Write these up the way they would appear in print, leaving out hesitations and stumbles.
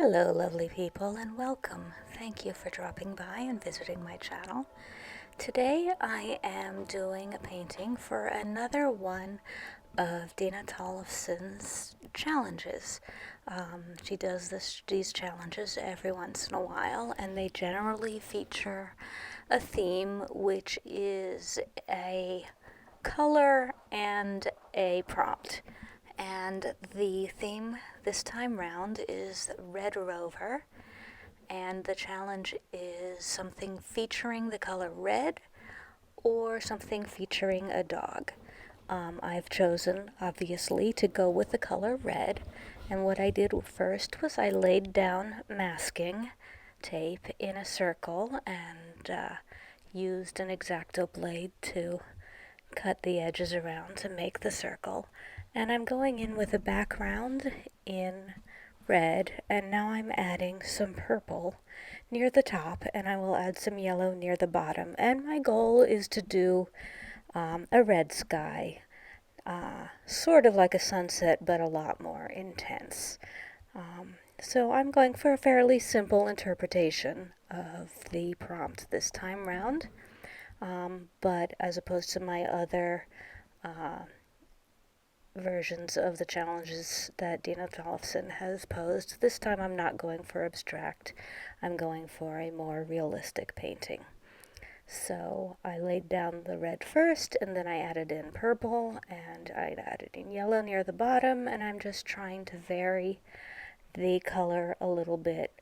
Hello, lovely people, and welcome. Thank you for dropping by and visiting my channel. Today I am doing a painting for another one of Dena Tollefson's challenges. She does these challenges every once in a while, and they generally feature a theme, which is a color and a prompt. And the theme this time round is Red Rover, and the challenge is something featuring the color red or something featuring a dog. I've chosen, obviously, to go with the color red, and what I did first was I laid down masking tape in a circle and used an X-Acto blade to cut the edges around to make the circle. And I'm going in with a background in red, and now I'm adding some purple near the top, and I will add some yellow near the bottom. And my goal is to do a red sky, sort of like a sunset, but a lot more intense. So I'm going for a fairly simple interpretation of the prompt this time round. But as opposed to my other versions of the challenges that Dena Tollefson has posed, this time I'm not going for abstract. I'm going for a more realistic painting. So I laid down the red first, and then I added in purple, and I added in yellow near the bottom, and I'm just trying to vary the color a little bit,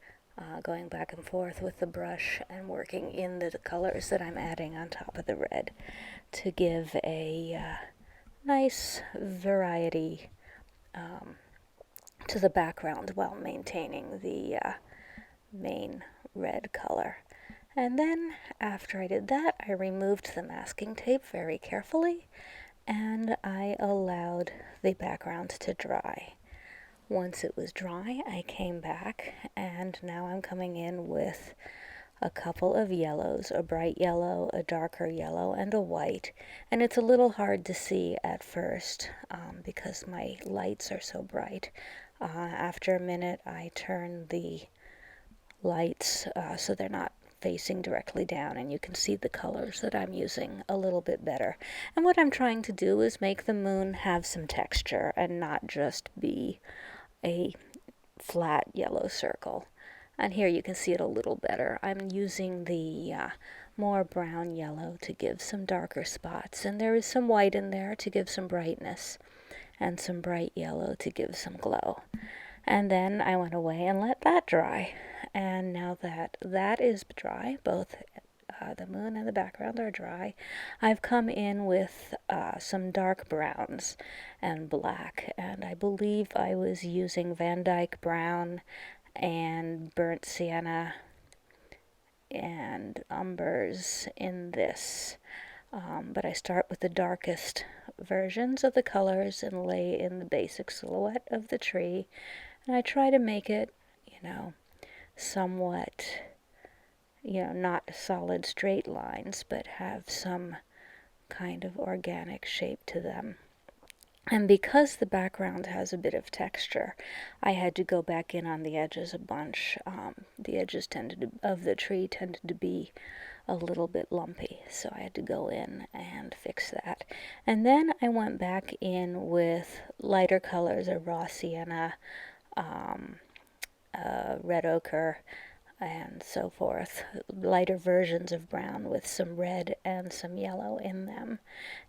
going back and forth with the brush and working in the colors that I'm adding on top of the red to give a nice variety to the background while maintaining the main red color. And then after I did that, I removed the masking tape very carefully, and I allowed the background to dry. Once it was dry, I came back, and now I'm coming in with a couple of yellows, a bright yellow, a darker yellow, and a white. And it's a little hard to see at first because my lights are so bright. After a minute, I turn the lights so they're not facing directly down, and you can see the colors that I'm using a little bit better. And what I'm trying to do is make the moon have some texture and not just be a flat yellow circle. And here you can see it a little better. I'm using the more brown yellow to give some darker spots, and there is some white in there to give some brightness, and some bright yellow to give some glow. And then I went away and let that dry. And now that that is dry, both the moon and the background are dry, I've come in with some dark browns and black, and I believe I was using Van Dyke brown and burnt sienna and umbers in this. But I start with the darkest versions of the colors and lay in the basic silhouette of the tree, and I try to make it, somewhat, not solid straight lines, but have some kind of organic shape to them. And because the background has a bit of texture, I had to go back in on the edges a bunch. The edges of the tree tended to be a little bit lumpy, so I had to go in and fix that. And then I went back in with lighter colors, a raw sienna, red ochre, and so forth, lighter versions of brown with some red and some yellow in them,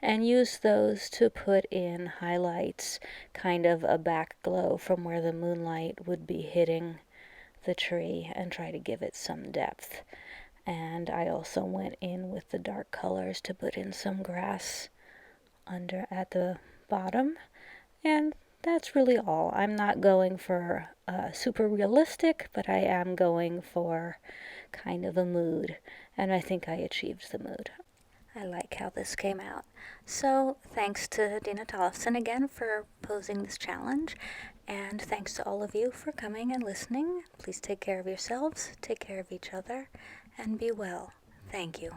and use those to put in highlights, kind of a back glow from where the moonlight would be hitting the tree, and try to give it some depth. And I also went in with the dark colors to put in some grass under at the bottom, and that's really all. I'm not going for super realistic, but I am going for kind of a mood, and I think I achieved the mood. I like how this came out. So thanks to Dena Tollefson again for posing this challenge, and thanks to all of you for coming and listening. Please take care of yourselves, take care of each other, and be well. Thank you.